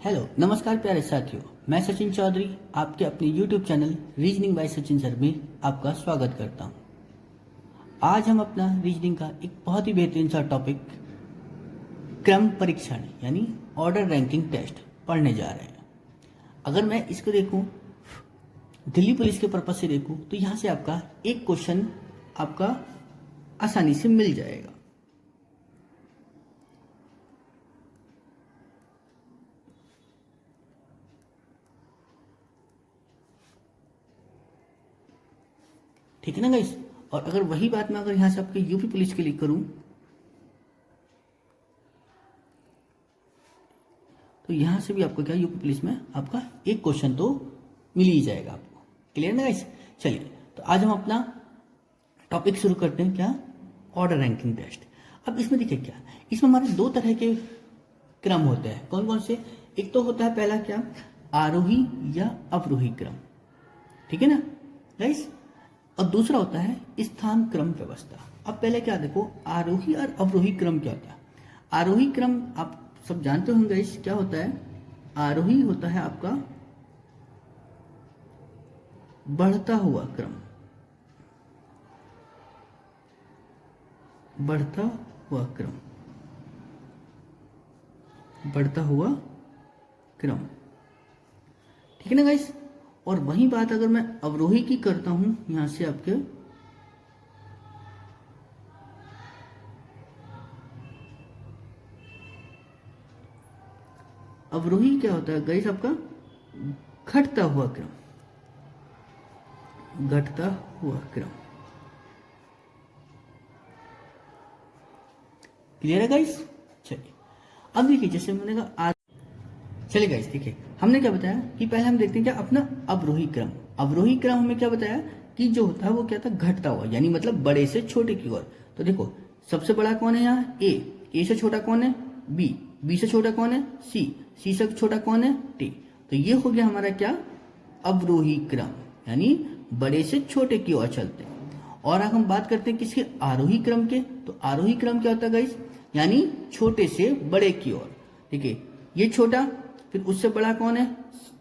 Hello नमस्कार प्यारे साथियों, मैं सचिन चौधरी आपके अपने YouTube channel reasoning bye Sachin sir में आपका स्वागत करता हूं। आज हम अपना रीजनिंग का एक बहुत ही बेहतरीन सा टॉपिक क्रम परीक्षण यानी ऑर्डर रैंकिंग टेस्ट पढ़ने जा रहे हैं। अगर मैं इसको देखूं दिल्ली पुलिस के पर्पज से देखूं तो यहाँ से आपका एक क्वेश्चन आपका आसानी से मिल जाएगा। ठीक है ना गाइस। और अगर वही बात मैं अगर यहां से आपके यूपी पुलिस के लिए करूं तो यहां से भी आपको क्या यूपी पुलिस में आपका एक क्वेश्चन तो मिल ही जाएगा आपको। क्लियर ना गाइस। चलिए तो आज हम अपना टॉपिक शुरू करते हैं, क्या ऑर्डर रैंकिंग टेस्ट। अब इसमें देखिए क्या, इसमें हमारे दो तरह के क्रम होते हैं। कौन कौन से? एक तो होता है पहला क्या, आरोही या अवरोही क्रम, ठीक है ना गाइस। और दूसरा होता है स्थान क्रम व्यवस्था। अब पहले क्या देखो, आरोही और अवरोही क्रम क्या होता है। आरोही क्रम आप सब जानते होंगे इस क्या होता है। आरोही होता है आपका बढ़ता हुआ क्रम, बढ़ता हुआ क्रम, बढ़ता हुआ क्रम, ठीक है ना गाइस। और वही बात अगर मैं अवरोही की करता हूं, यहां से आपके अवरोही क्या होता है गाइस, आपका घटता हुआ क्रम, घटता हुआ क्रम। क्लियर है गाइस। चलिए अब देखिए, जैसे मैंने कहा चलिए गाइस देखिए, हमने क्या बताया कि पहले हम देखते हैं क्या अपना अवरोही क्रम। अवरोही क्रम हमें क्या बताया कि जो होता है वो क्या था, घटता हुआ, यानी मतलब बड़े से छोटे की ओर। तो देखो सबसे बड़ा कौन है यहाँ, ए से छोटा कौन है, बी से छोटा कौन है, सी से छोटा कौन है, टी। तो ये हो गया हमारा क्या, अवरोही क्रम, यानी बड़े से छोटे की ओर चलते हैं। और अगर हम बात करते हैं किसके, आरोही क्रम के, तो आरोही क्रम क्या होता है गाइस, यानी छोटे से बड़े की ओर। देखिए ये छोटा, फिर उससे बड़ा कौन है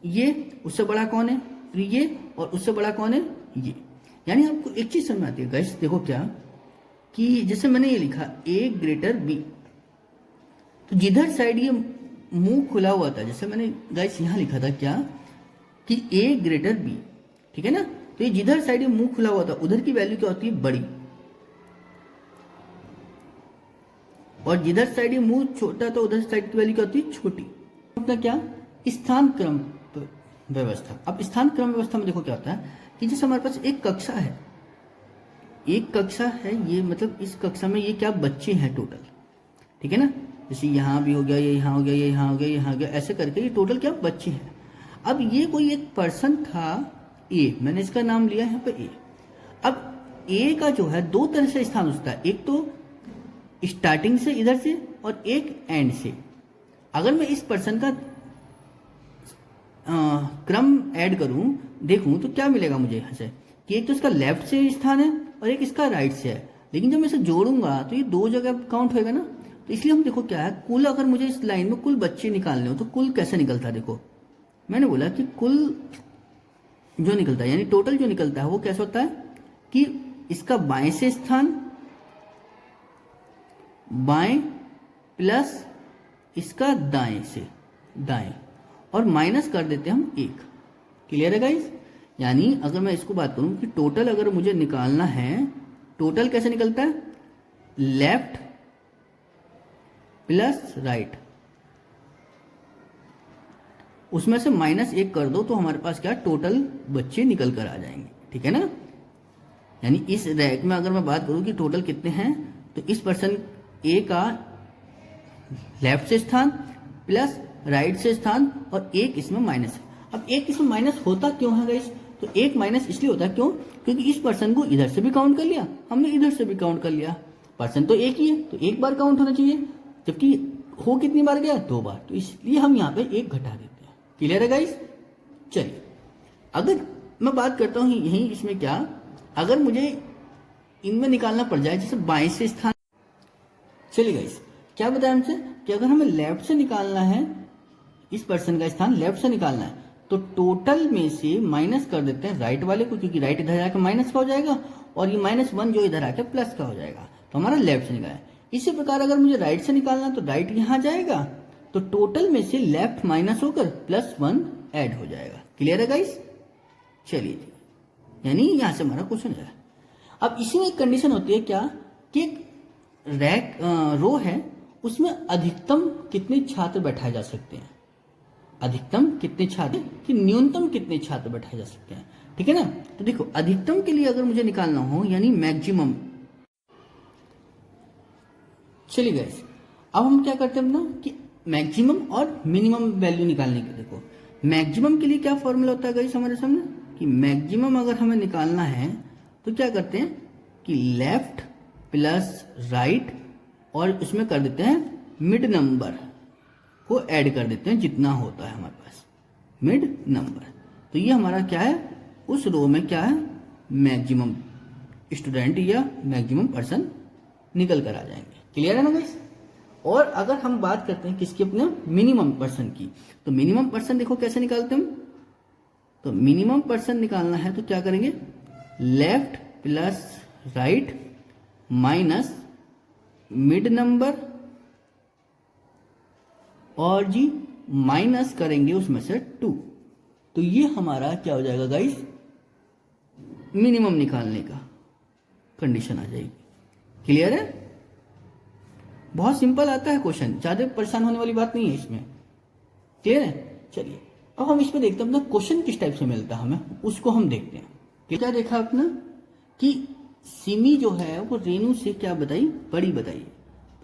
ये, उससे बड़ा कौन है, फिर ये, और उससे बड़ा कौन है ये। यानी आपको एक चीज समझ में आती है गाइस, देखो क्या कि जैसे मैंने ये लिखा ए ग्रेटर बी, तो जिधर साइड ये मुंह खुला हुआ था, जैसे मैंने गाइस यहां लिखा था क्या कि ए ग्रेटर बी, ठीक है ना। तो ये जिधर साइड ये मुंह खुला हुआ था उधर की वैल्यू क्या होती है, बड़ी, और जिधर साइड ये मुंह छोटा था उधर साइड की वैल्यू क्या होती है, छोटी। अपना क्या, स्थान क्रम व्यवस्था। अब स्थान क्रम व्यवस्था में देखो क्या होता है कि जैसे हमारे पास एक कक्षा है, एक कक्षा है, ये मतलब इस कक्षा में ये क्या बच्चे हैं टोटल, ठीक है ना। जैसे यहाँ भी हो गया, ये यहाँ हो गया, ये यहाँ हो गया, ये यहाँ हो गया, ऐसे करके ये टोटल क्या बच्चे हैं। अब ये कोई एक पर्सन था ए, मैंने इसका नाम लिया यहाँ पे ए। अब ए का जो है दो तरह से स्थान होता है, एक तो स्टार्टिंग से इधर से और एक एंड से। अगर मैं इस पर्सन का क्रम ऐड करूं, देखूं तो क्या मिलेगा मुझे यहाँ से कि एक तो इसका लेफ्ट से स्थान है और एक इसका राइट से है। लेकिन जब मैं इसे जोड़ूंगा तो ये दो जगह काउंट होएगा ना। तो इसलिए हम देखो क्या है, कुल अगर मुझे इस लाइन में कुल बच्चे निकालने हो तो कुल कैसे निकलता है। देखो मैंने बोला कि कुल जो निकलता है यानी टोटल जो निकलता है वो कैसा होता है कि इसका बाएं से स्थान, बाएं प्लस इसका दाएं से दाएं, और माइनस कर देते हैं हम एक। क्लियर है गाइस। यानी अगर मैं इसको बात करूं कि टोटल अगर मुझे निकालना है, टोटल कैसे निकलता है, लेफ्ट प्लस राइट, उसमें से माइनस एक कर दो तो हमारे पास क्या टोटल बच्चे निकल कर आ जाएंगे, ठीक है ना। यानी इस रैक में अगर मैं बात करूं कि टोटल कितने हैं, तो इस पर्सन ए का लेफ्ट से स्थान प्लस राइट से स्थान और एक इसमें माइनस है। अब एक इसमें माइनस होता क्यों है गाइस, तो एक माइनस इसलिए होता है क्यों, क्योंकि इस पर्सन को इधर से भी काउंट कर लिया हमने, इधर से भी काउंट कर लिया। पर्सन तो एक ही है तो एक बार काउंट होना चाहिए, जबकि हो कितनी बार गया, दो बार, तो इसलिए हम यहाँ पे एक घटा देते हैं। क्लियर है गाइस। चलिए अगर मैं बात करता हूँ यही इसमें क्या, अगर मुझे इनमें निकालना पड़ जाए जैसे बाएं से स्थान, चलिए गाइस क्या बताया हमसे कि अगर हमें लेफ्ट से निकालना है इस पर्सन का स्थान लेफ्ट से निकालना है, तो टोटल में से माइनस कर देते हैं राइट वाले को, क्योंकि राइट इधर आके माइनस का हो जाएगा और ये -1 जो इधर आके प्लस का हो जाएगा, तो हमारा लेफ्ट से निकाला है। इसी प्रकार अगर मुझे राइट से निकालना तो राइट यहां जाएगा, तो टोटल में से लेफ्ट माइनस होकर +1 ऐड हो जाएगा। क्लियर है गाइस? चलिए, यानी यहां से हमारा क्वेश्चन है। अब इसी में एक कंडीशन होती है क्या, कि एक रो है, उसमें अधिकतम कितने छात्र बैठाए जा सकते हैं, अधिकतम कितने छात्र कि न्यूनतम कितने छात्र बैठाए जा सकते हैं, ठीक है ना। तो देखो अधिकतम के लिए अगर मुझे निकालना हो यानी मैक्सिमम, चलिए गाइस अब हम क्या करते हैं ना कि मैक्सिमम और मिनिमम वैल्यू निकालने के, देखो मैक्सिमम के लिए क्या फॉर्मूला होता है गाइस हमारे सामने, कि मैक्सिमम अगर हमें निकालना है तो क्या करते हैं कि लेफ्ट प्लस राइट और उसमें कर देते हैं मिड नंबर को ऐड कर देते हैं जितना होता है हमारे पास मिड नंबर। तो ये हमारा क्या है, उस रो में क्या है, मैक्सिमम स्टूडेंट या मैक्सिमम पर्सन निकल कर आ जाएंगे। क्लियर है ना गाइस? और अगर हम बात करते हैं किसकी, अपने मिनिमम पर्सन की, तो मिनिमम पर्सन देखो कैसे निकालते हैं हम, तो मिनिमम पर्सन निकालना है तो क्या करेंगे, left plus right minus mid number और जी माइनस करेंगे उसमें से 2, तो ये हमारा क्या हो जाएगा गाइस, मिनिमम निकालने का कंडीशन आ जाएगी। क्लियर है? बहुत सिंपल आता है क्वेश्चन, ज्यादा परेशान होने वाली बात नहीं है इसमें। क्लियर है? चलिए अब हम इसमें देखते हैं अपना क्वेश्चन किस टाइप से मिलता है हमें, उसको हम देखते हैं। क्या देखा अपना कि सिमी जो है वो रेणु से क्या बताई, बड़ी बताई,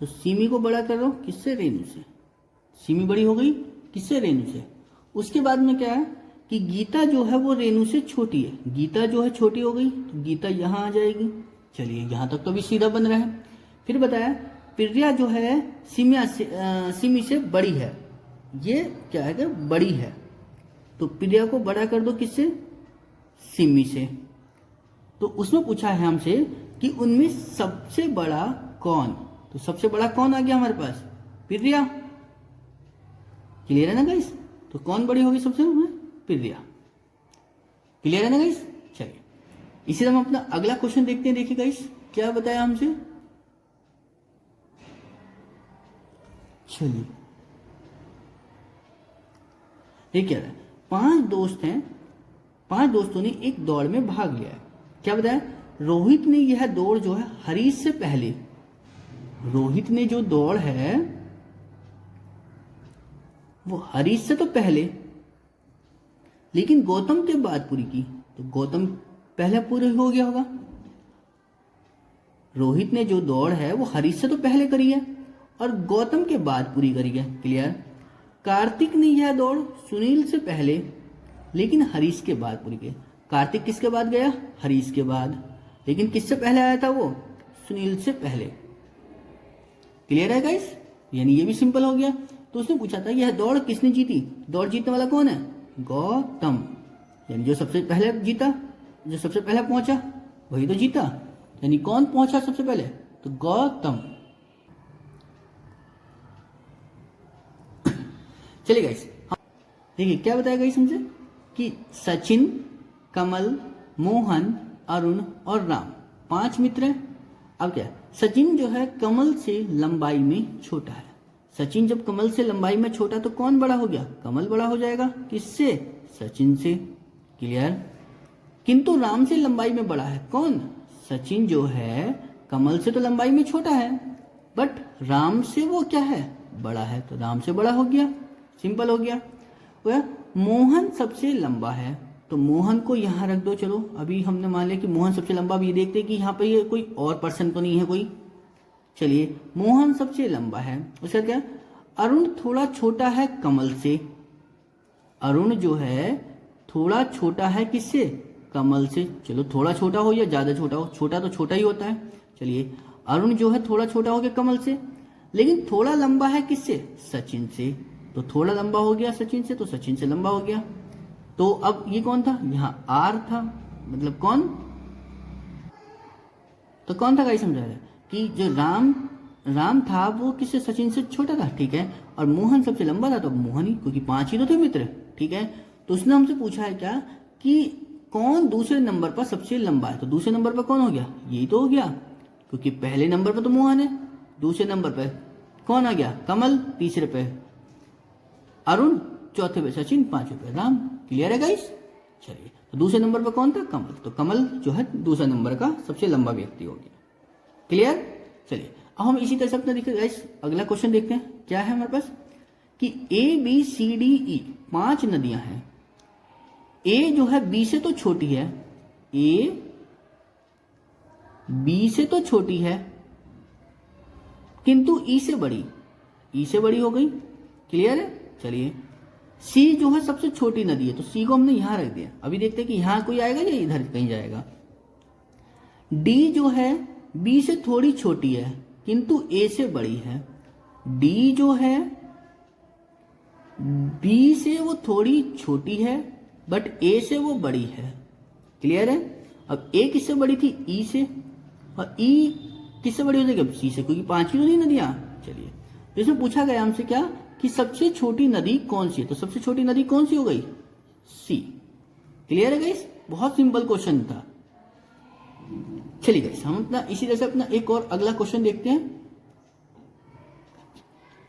तो सिमी को बड़ा कर रहा हूं किससे, रेणु से, सिमी बड़ी हो गई किससे, रेणु से। उसके बाद में क्या है कि गीता जो है वो रेणु से छोटी है, गीता जो है छोटी हो गई तो गीता यहां आ जाएगी। चलिए यहां तक तो अभी सीधा बन रहा है। फिर बताया प्रिया जो है सिमी से बड़ी है, ये क्या है कि बड़ी है, तो प्रिया को बड़ा कर दो किससे, सिमी से। तो उसमें पूछा है हमसे कि उनमें सबसे बड़ा कौन, तो सबसे बड़ा कौन आ गया हमारे पास, प्रिया। क्लियर है ना गाइस? तो कौन बड़ी होगी सबसे, प्रिया। क्लियर है ना गाइस? चलिए इसी तरह हम अपना अगला क्वेश्चन देखते हैं। देखिए गाइस क्या बताया हमसे, चलिए ये क्या है, 5 दोस्त हैं, 5 दोस्तों ने एक दौड़ में भाग लिया है। क्या बताया, रोहित ने यह दौड़ जो है हरीश से पहले, रोहित ने जो दौड़ है वो हरीश से तो पहले, लेकिन गौतम के बाद पूरी की, तो गौतम पहले पूरी हो गया होगा। रोहित ने जो दौड़ है वो हरीश से तो पहले करी है और गौतम के बाद पूरी करी है। क्लियर? कार्तिक ने यह दौड़ सुनील से पहले लेकिन हरीश के बाद पूरी की। कार्तिक किसके बाद गया, हरीश के बाद, लेकिन किससे पहले आया था वो, सुनील से पहले। क्लियर है गाइस? यानी ये भी सिंपल हो गया। तो उसने पूछा था यह दौड़ किसने जीती, दौड़ जीतने वाला कौन है, गौतम, यानी जो सबसे पहले जीता, जो सबसे पहले पहुंचा वही तो जीता, यानी कौन पहुंचा सबसे पहले, तो गौतम। चलिए गाइस देखिए क्या बताया गाइस हमसे कि सचिन, कमल, मोहन, अरुण और राम 5 मित्र हैं। अब क्या, सचिन जो है कमल से लंबाई में छोटा है, सचिन जब कमल से लंबाई में छोटा तो कौन बड़ा हो गया, कमल बड़ा हो जाएगा, किससे, सचिन से। क्लियर? किंतु राम से लंबाई में बड़ा है कौन, सचिन जो है कमल से तो लंबाई में छोटा है बट राम से वो क्या है, बड़ा है, तो राम से बड़ा हो गया, सिंपल हो गया। वह मोहन सबसे लंबा है, तो मोहन को यहां रख दो। चलो अभी हमने मान लिया कि मोहन सबसे लंबा, भी देखते हैं कि यहाँ पे ये कोई और पर्सन तो नहीं है कोई। चलिए मोहन सबसे लंबा है। उसका क्या, अरुण थोड़ा छोटा है कमल से, अरुण जो है थोड़ा छोटा है किससे, कमल से। चलो थोड़ा छोटा हो या ज्यादा छोटा हो, छोटा तो छोटा ही होता है। चलिए अरुण जो है थोड़ा छोटा हो गया कमल से, लेकिन थोड़ा लंबा है किससे, सचिन से, तो थोड़ा लंबा हो गया सचिन से, तो सचिन से लंबा हो गया। तो अब ये कौन था, यहाँ आर था, मतलब कौन, तो कौन था गाइस समझा रहे कि जो राम राम था वो किससे, सचिन से छोटा था, ठीक है, और मोहन सबसे लंबा था, तो मोहन ही, क्योंकि 5 ही तो थे मित्र, ठीक है। तो उसने हमसे पूछा है क्या कि कौन दूसरे नंबर पर सबसे लंबा है, तो दूसरे नंबर पर कौन हो गया, यही तो हो गया, क्योंकि पहले नंबर पर तो मोहन है, दूसरे नंबर पर कौन आ गया, कमल, तीसरे पे अरुण, चौथे पे सचिन, पांचवें पे राम। क्लियर है गाइस? चलिए, तो दूसरे नंबर पर कौन था, कमल, तो कमल जो है दूसरे नंबर का सबसे लंबा व्यक्ति हो गया। क्लियर? चलिए, अब हम इसी तरह से अपना देखिए गाइस, अगला क्वेश्चन देखते हैं क्या है हमारे पास कि ABCDE 5 नदियां हैं। ए जो है बी से तो छोटी है, ए बी से तो छोटी है, किंतु ई से बड़ी, ई से बड़ी हो गई। क्लियर है? चलिए, सी जो है सबसे छोटी नदी है, तो सी को हमने यहां रख दिया। अभी देखते हैं कि यहां कोई आएगा या इधर कहीं जाएगा। डी जो है बी से थोड़ी छोटी है, किंतु ए से बड़ी है। डी जो है बी से वो थोड़ी छोटी है, बट ए से वो बड़ी है। क्लियर है? अब ए किससे बड़ी थी, ई से, और ई किससे बड़ी हो जाएगी, सी से, क्योंकि 5 ही तो नहीं नदियां। चलिए, तो इसमें पूछा गया हमसे क्या कि सबसे छोटी नदी कौन सी है, तो सबसे छोटी नदी कौन सी हो गई, सी। क्लियर है गाइस? बहुत सिंपल क्वेश्चन था। चलिए गाइस, हम अपना इसी तरह से अपना एक और अगला क्वेश्चन देखते हैं।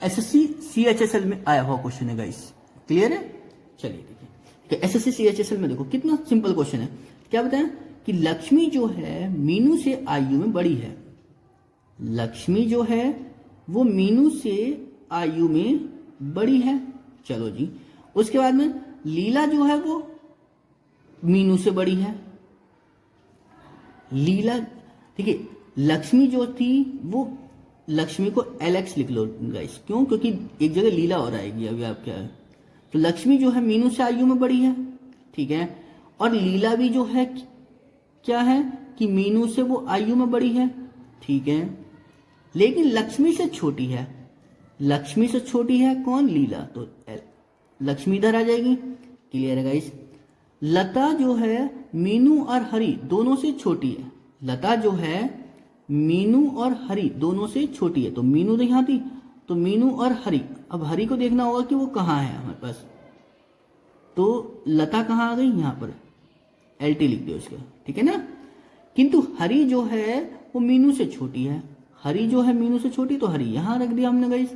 SSC CHSL में आया हुआ क्वेश्चन है गाइस। क्लियर है? चलिए देखिए, SSC CHSL में देखो कितना सिंपल क्वेश्चन है। क्या बताएं कि लक्ष्मी जो है मीनू से आयु में बड़ी है। लक्ष्मी जो है वो मीनू से आयु में बड़ी है। चलो जी, उसके बाद में लीला जो है वो मीनू से बड़ी है। लीला, ठीक है, लक्ष्मी जो थी वो, लक्ष्मी को LX लिख लो गाइस, क्यों, क्योंकि एक जगह लीला और आएगी अभी आप क्या है। तो लक्ष्मी जो है मीनू से आयु में बड़ी है, ठीक है, और लीला भी जो है क्या है कि मीनू से वो आयु में बड़ी है, ठीक है, लेकिन लक्ष्मी से छोटी है। लक्ष्मी से छोटी है कौन, लीला, तो लक्ष्मी इधर आ जाएगी। क्लियर है गाइस? लता जो है मीनू और हरि दोनों से छोटी है। लता जो है मीनू और हरि दोनों से छोटी है, तो मीनू तो यहां थी, तो मीनू और हरि, अब हरि को देखना होगा कि वो कहां है हमारे पास, तो लता कहां आ गई, यहां पर LT लिख दो उसका, ठीक है ना। किंतु हरि जो है वो मीनू से छोटी है। हरि जो है मीनू से छोटी, तो हरि यहां रख दिया हमने गाइस।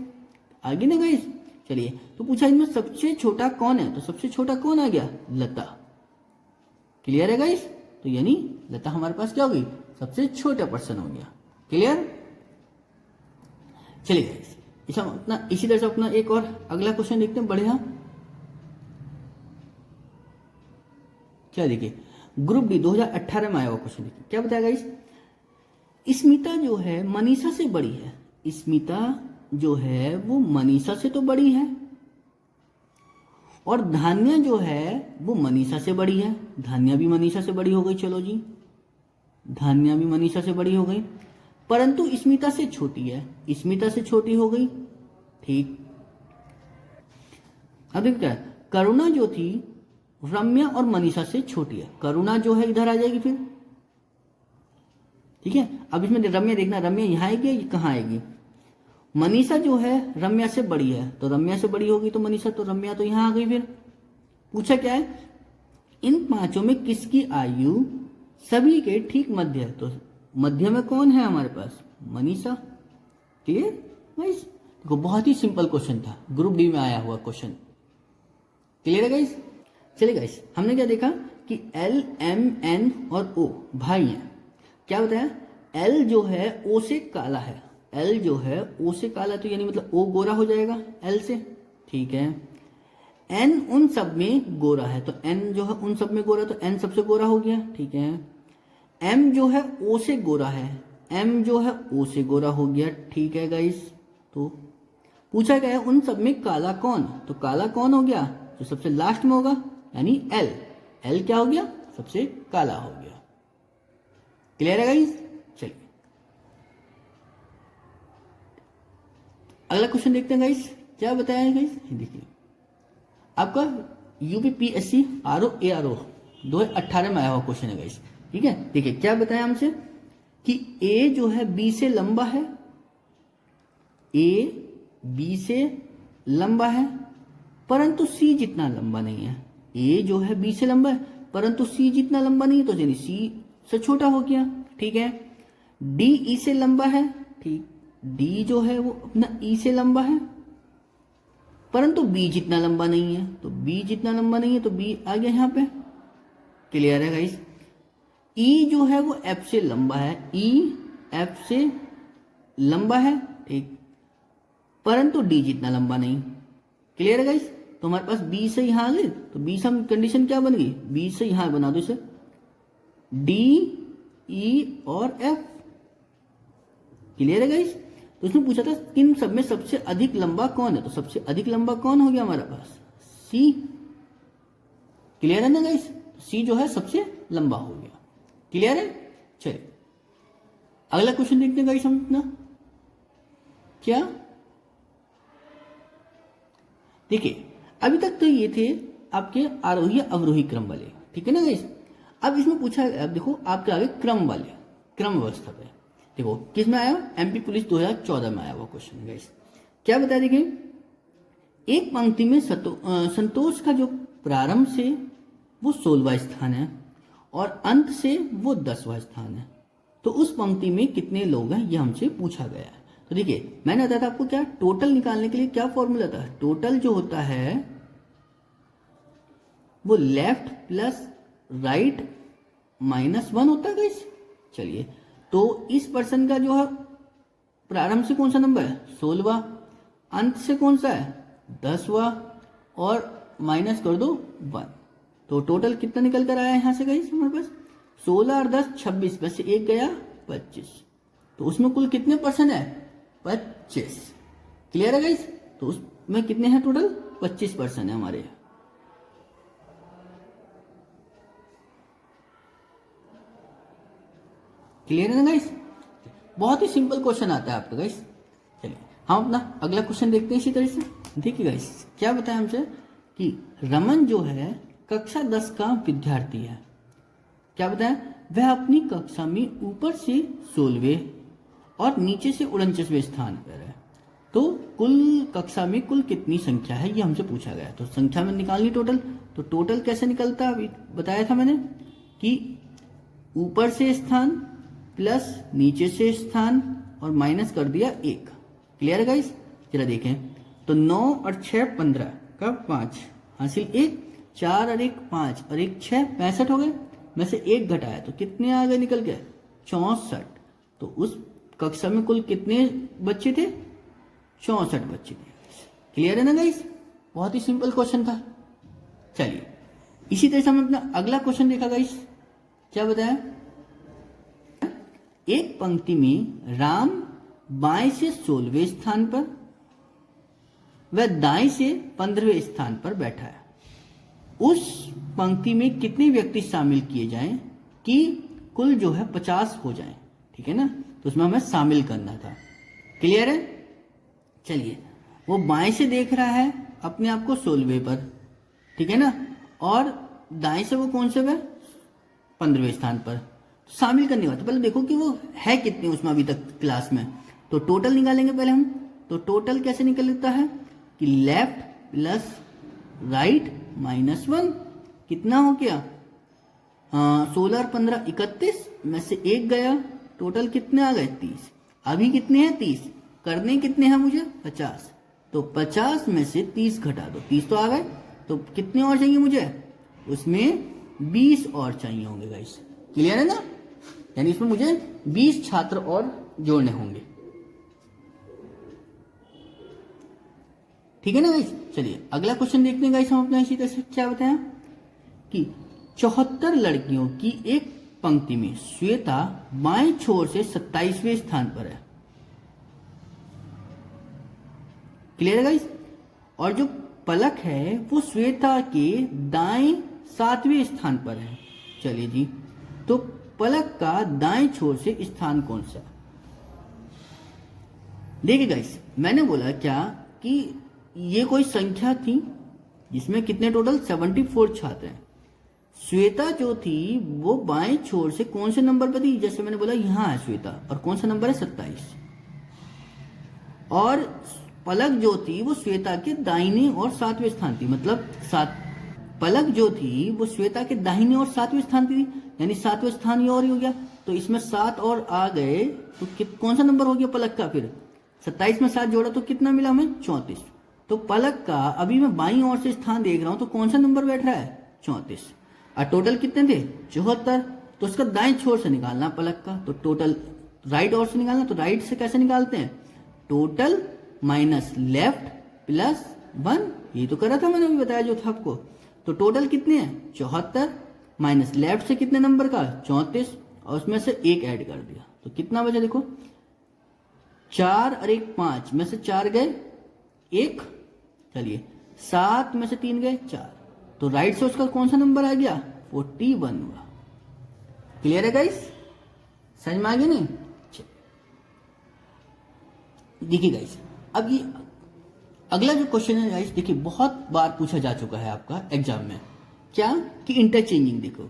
आगे ना गाइस? चलिए, तो पूछा इनमें सबसे छोटा कौन है, तो सबसे छोटा कौन आ गया, लता। क्लियर है गाइस? तो यानी लता हमारे पास क्या हो गई, सबसे छोटा पर्सन हो गया। क्लियर? चलिए गाइस, इसे हम अपना इसी तरह से अपना एक और अगला क्वेश्चन देखते हैं। बढ़िया, क्या देखिए, ग्रुप डी 2018 में आया हुआ क्वेश्चन देखिए, क्या बताया गाइस, स्मिता जो है मनीषा से बड़ी है। स्मिता जो है वो मनीषा से तो बड़ी है, और धान्या जो है वो मनीषा से बड़ी है। धान्या भी मनीषा से बड़ी हो गई। चलो जी, धान्या भी मनीषा से बड़ी हो गई, परंतु स्मिता से छोटी है। स्मिता से छोटी हो गई, ठीक। अब देखो क्या, करुणा जो थी रम्या और मनीषा से छोटी है। करुणा जो है इधर आ जाएगी फिर, ठीक है। अब इसमें रम्या देखना, रम्या यहां आएगी या कहां आएगी। मनीषा जो है रम्या से बड़ी है, तो रम्या से बड़ी होगी तो मनीषा, तो रम्या तो यहां आ गई। फिर पूछा क्या है, इन 5 में किसकी आयु सभी के ठीक मध्य है, तो मध्य में कौन है हमारे पास, मनीषा। Clear guys? देखो बहुत ही सिंपल क्वेश्चन था, ग्रुप डी में आया हुआ क्वेश्चन। क्लियर है गाइस? चलिए गाइस, हमने क्या देखा कि L, M, N और O भाई हैं। क्या बताया, L जो है O से काला है। L जो है O से काला, तो यानी मतलब O गोरा हो जाएगा L से, ठीक है। N उन सब में गोरा है, तो N जो है उन सब में गोरा, तो N सबसे गोरा हो गया, ठीक है। M जो है O से गोरा है, M जो है O से गोरा हो गया, ठीक है गाइस। तो पूछा गया है उन सब में काला कौन, तो काला कौन हो गया, जो सबसे लास्ट में होगा, यानी L। L क्या हो गया, सबसे काला हो गया। क्लियर है गाइस? चलिए अगला क्वेश्चन देखते हैं गाइस, क्या बताया है गाइस, देखिए आपका UPPSC RO ARO 2018 में आया हुआ क्वेश्चन है गाइस, ठीक है। देखिए क्या बताया हमसे कि A जो है B से लंबा है, ए बी से लंबा है परंतु सी जितना लंबा नहीं है। ए जो है बी से लंबा है परंतु सी जितना लंबा नहीं है, तो यानी सी से छोटा हो गया। ठीक है, डी ई से लंबा है, ठीक, डी जो है वो अपना ई से लंबा है परंतु बी जितना लंबा नहीं है, तो बी जितना लंबा नहीं है तो बी आ गया यहाँ पे। क्लियर है गाइस? ई जो है वो एफ से लंबा है, ई एफ से लंबा है, ठीक, परंतु डी जितना लंबा नहीं। क्लियर है गाइस? तो हमारे पास बी से यहां आ गए, तो बी से कंडीशन क्या बन गई, बी से यहां बना दो इसे, डी ई और एफ। क्लियर है गाइस? तो इसमें पूछा था इन सब में सबसे अधिक लंबा कौन है, तो सबसे अधिक लंबा कौन हो गया हमारे पास, सी। क्लियर है ना गाइस? सी जो है सबसे लंबा हो गया। क्लियर है? चलिए अगला क्वेश्चन देखते हैं गाइस हम अपना। क्या देखिए, अभी तक तो ये थे आपके आरोही अवरोही क्रम वाले, ठीक है ना गाइस। अब इसमें पूछा, अब देखो आपके आगे क्रम वाले, क्रम व्यवस्था पे देखो किस में आया, एमपी पुलिस 2014 में आया वो क्वेश्चन गाइस। क्या बताया देखिए, एक पंक्ति में संतोष का जो प्रारंभ से वो 16वां स्थान है और अंत से वो 10वां स्थान है, तो उस पंक्ति में कितने लोग हैं ये हमसे पूछा गया है। तो देखिए मैंने बताया था आपको क्या, टोटल निकालने के लिए क्या फॉर्मूला था, टोटल जो होता है वो लेफ्ट प्लस राइट -1 होता है गाइस। चलिए, तो इस पर्सन का जो है प्रारंभ से कौन सा नंबर है, 16वां, अंत से कौन सा है, 10वां, और माइनस कर दो 1, तो टोटल कितना निकल कर आया यहां से गाइस हमारे पास, 16 और 10 26, में से एक गया 25, तो उसमें कुल कितने पर्सन है, 25। क्लियर है गाइस? तो उसमें कितने हैं टोटल, 25 पर्सन है हमारे। क्लियर है ना गाइस? बहुत ही सिंपल क्वेश्चन आता है आपका गाइस। चलिए हम अपना अगला क्वेश्चन देखते हैं इसी तरह से। देखिए गाइस क्या बताया हमसे कि रमन जो है कक्षा 10 का विद्यार्थी है। क्या बताया, वह अपनी कक्षा में ऊपर से 16वें और नीचे से 49वें स्थान पर है, तो कुल कक्षा में कुल कितनी संख्या है ये हमसे पूछा गया। तो संख्या में निकालनी टोटल, तो टोटल कैसे निकलता है अभी बताया था मैंने कि ऊपर से स्थान प्लस नीचे से स्थान और माइनस कर दिया 1। क्लियर है गाइस? जरा देखें तो 9 और 6 15 का 5 हासिल 1, 4 और 1 5 और 1 6 65 हो गए, में से 1 घटाया तो कितने आ गए निकल के, 64। तो उस कक्षा में कुल कितने बच्चे थे, 64 बच्चे थे। क्लियर है ना गाइस? बहुत ही सिंपल क्वेश्चन था। चलिए इसी तरह से हमने अपना अगला क्वेश्चन देखा गाइस। क्या बताया, एक पंक्ति में राम बाएं से 16वें स्थान पर व दाएं से 15वें स्थान पर बैठा है। उस पंक्ति में कितने व्यक्ति शामिल किए जाएं कि कुल जो है 50 हो जाएं, ठीक है ना, तो उसमें हमें शामिल करना था। क्लियर है? चलिए, वो बाएं से देख रहा है अपने आप को 16वें पर, ठीक है ना, और दाएं से वो कौन से पर, 15वें स्थान पर। शामिल करने वाला, तो पहले देखो कि वो है कितने उसमें अभी तक क्लास में, तो टोटल निकालेंगे पहले हम। तो टोटल कैसे निकलता है कि लेफ्ट प्लस राइट -1 कितना हो गया, 16 और 15 31, में से 1 गया, टोटल कितने आ गए 30। अभी कितने हैं 30, करने कितने हैं मुझे 50, तो 50 में से 30 घटा दो, 30 तो आ गए, तो कितने और चाहिए मुझे, उसमें 20 और चाहिए होंगे गाइस। क्लियर है ना? यानी इसमें मुझे 20 छात्र और जोड़ने होंगे। ठीक है ना गाइस? चलिए अगला क्वेश्चन देखते हैं गाइस हम अपना इसी तरह से। क्या बताया कि 74 लड़कियों की एक पंक्ति में श्वेता बाएं छोर से 27वें स्थान पर है। क्लियर है गाइस? और जो पलक है वो श्वेता के दाएं 7वें स्थान पर है। चलिए जी, तो पलक का दाएं छोर से स्थान कौन सा? देखिए गाइस, मैंने बोला क्या कि ये कोई संख्या थी जिसमें कितने टोटल 74 छात्र हैं। श्वेता जो थी वो बाएं छोर से कौन से नंबर पर थी, जैसे मैंने बोला यहां है श्वेता, और कौन सा नंबर है 27। और पलक जो थी वो श्वेता के दाहिने और 7वें स्थान थी, मतलब पलक जो थी वो श्वेता के दाहिने और 7वें स्थान थी, यानी 7वां स्थान ये और ही हो गया। तो इसमें 7 और आ गए तो कौन सा नंबर हो गया पलक का? फिर 27 में 7 जोड़ा तो कितना मिला हमें? 34। तो पलक का अभी मैं बाईं ओर से स्थान देख रहा हूं तो कौन सा नंबर बैठ रहा है? 34। और टोटल कितने थे? 74। तो उसका दाएं छोर से निकालना पलक का, तो टोटल राइट ओर से निकालना। तो राइट से कैसे निकालते हैं? टोटल माइनस लेफ्ट प्लस 1, ये तो करा था मैंने अभी बताया जो था आपको। तो टोटल कितने हैं? 74 माइनस लेफ्ट से कितने नंबर का? 34, और उसमें से 1 ऐड कर दिया तो कितना बचा? देखो 4 और 1 5 में से 4 गए 1, चलिए 7 में से 3 गए 4, तो राइट से उसका कौन सा नंबर आ गया? 41 हुआ। क्लियर है गाइस? समझ में आ गया नहीं? देखिए गाइस, अब ये अगला जो क्वेश्चन है गाइस, देखिए बहुत बार पूछा जा चुका है आपका एग्जाम में, क्या कि इंटरचेंजिंग। देखो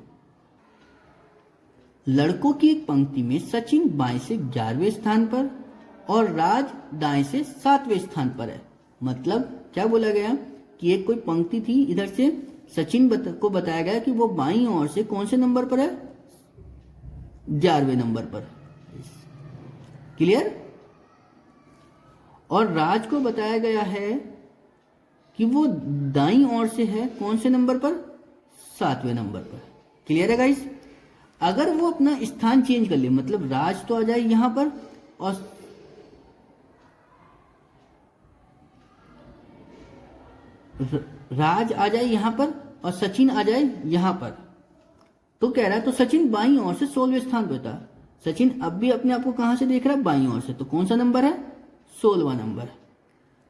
लड़कों की एक पंक्ति में सचिन बाएं से 11वें स्थान पर और राज दाएं से 7वें स्थान पर है। मतलब क्या बोला गया कि एक कोई पंक्ति थी, इधर से सचिन को बताया गया कि वो बाईं ओर से कौन से नंबर पर है? 11वें नंबर पर। क्लियर? और राज को बताया गया है कि वो दाईं ओर से है कौन से नंबर पर? 7वें नंबर पर। क्लियर है गाइस? अगर वो अपना स्थान चेंज कर ले, मतलब राज तो आ जाए यहां पर और राज आ जाए यहां पर और सचिन आ जाए यहां पर, तो कह रहा है तो सचिन बाईं ओर से 16वें स्थान पर था। सचिन अब भी अपने आप को कहां से देख रहा है? बाईं ओर से। तो कौन सा नंबर है? 16वां नंबर।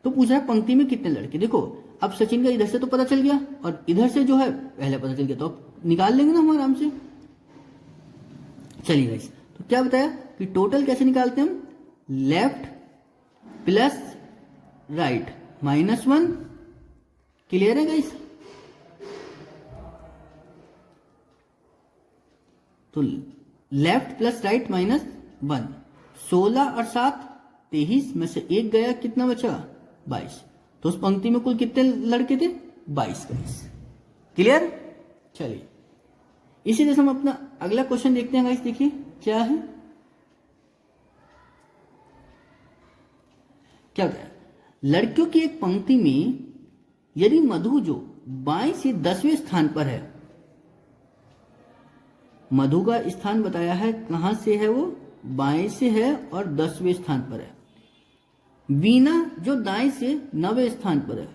तो पूछ रहा है पंक्ति में कितने लड़के। देखो अब सचिन का इधर से तो पता चल गया और इधर से जो है पहले पता चल गया, तो अब निकाल लेंगे ना हम आराम से। चलिए गाइस, तो क्या बताया कि टोटल कैसे निकालते हैं हम? Left plus right minus 1। Clear है गाइस? तो लेफ्ट प्लस राइट माइनस 1, 16 और 7 23 में से 1 गया, कितना बचा? 22। तो उस पंक्ति में कुल कितने लड़के थे? 22 गाइस। क्लियर? चलिए इसी तरह से हम अपना अगला क्वेश्चन देखते हैं गाइस। देखिए क्या है, क्या होता है? लड़कियों की एक पंक्ति में यदि मधु जो बाएं से 10वें स्थान पर है, मधु का स्थान बताया है कहां से है? वो बाएं से है और 10वें स्थान पर है। वीना जो दाएं से 9वें स्थान पर है,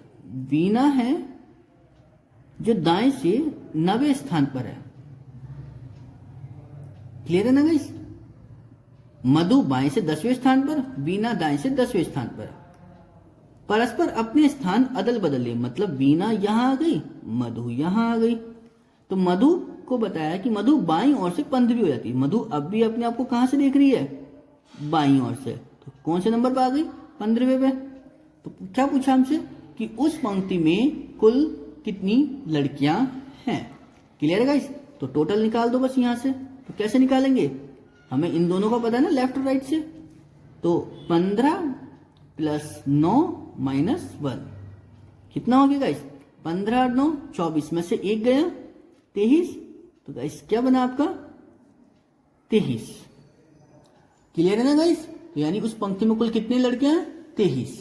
वीना है जो दाएं से 9वें स्थान पर है। क्लियर है ना गाइस? मधु बाएं से 10वें स्थान पर, वीना दाएं से 10वें स्थान पर। परस्पर अपने स्थान अदल बदल ले, मतलब वीना यहां आ गई, मधु यहां आ गई। तो मधु को बताया कि मधु बाईं ओर से 15वीं हो जाती है। मधु अब भी अपने आप को कहां से देख रही है? बाईं ओर से। तो कौन से नंबर पर आ गई? 15वें पे। तो क्या पूछा हमसे कि उस पंक्ति में कुल कितनी लड़कियां हैं। क्लियर है गाइस? तो टोटल निकाल दो बस यहां से। तो कैसे निकालेंगे? हमें इन दोनों का पता है ना, लेफ्ट और राइट से। तो 15 प्लस 9 माइनस 1 कितना हो गया गाइस? 15 और 9 24 में से 1 गया 23। तो गाइस क्या बना आपका? 23। क्लियर है ना गाइस? तो यानी उस पंक्ति में कुल कितने लड़के हैं? 23।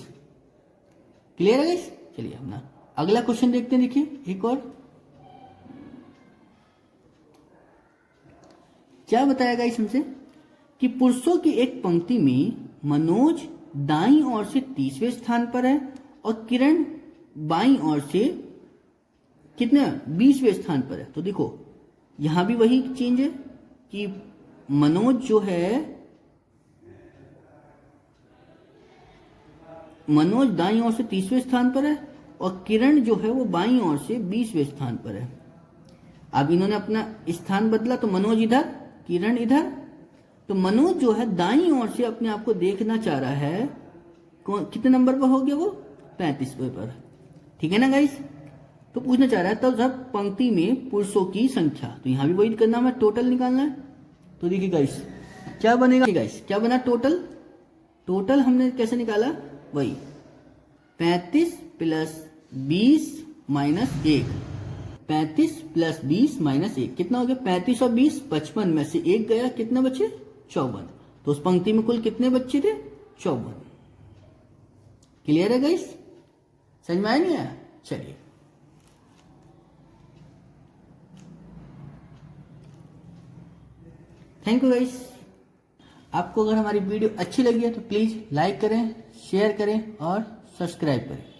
क्लियर है गाइस? चलिए अपना अगला क्वेश्चन देखते हैं। देखिए एक और क्या बताया गाइस हमसे कि पुरुषों की एक पंक्ति में मनोज दाईं ओर से 30वें स्थान पर है और किरण बाईं ओर से कितने 20वें स्थान पर है। तो देखो यहां भी वही चेंज है कि मनोज जो है, मनोज दाईं ओर से 30वें स्थान पर है और किरण जो है वो बाईं ओर से 20वें स्थान पर है। अब इन्होंने अपना स्थान बदला, तो मनोज इधर, किरण इधर। तो मनोज जो है दाईं ओर से अपने आप को देखना चाह रहा है, कितने नंबर पर हो गया वो? 35वें पर। ठीक है ना गाइस? तो पूछना चाह रहा है तो सब पंक्ति में पुरुषों की संख्या, तो यहां भी वही करना है, टोटल निकालना है। तो देखिए गाइस क्या बनेगा गाइस, क्या बना टोटल? टोटल हमने कैसे निकाला वही 35 प्लस 20 माइनस 1, 35 प्लस 20 माइनस 1 कितना हो गया? 35 और 20 55 में से 1 गया, कितना बचे? 54। तो उस पंक्ति में कुल कितने बच्चे थे? 54। क्लियर है गाइस? समझ में आया नहीं आया? चलिए, थैंक यू गाइस। आपको अगर हमारी वीडियो अच्छी लगी है तो प्लीज लाइक करें, शेयर करें और सब्सक्राइब करें।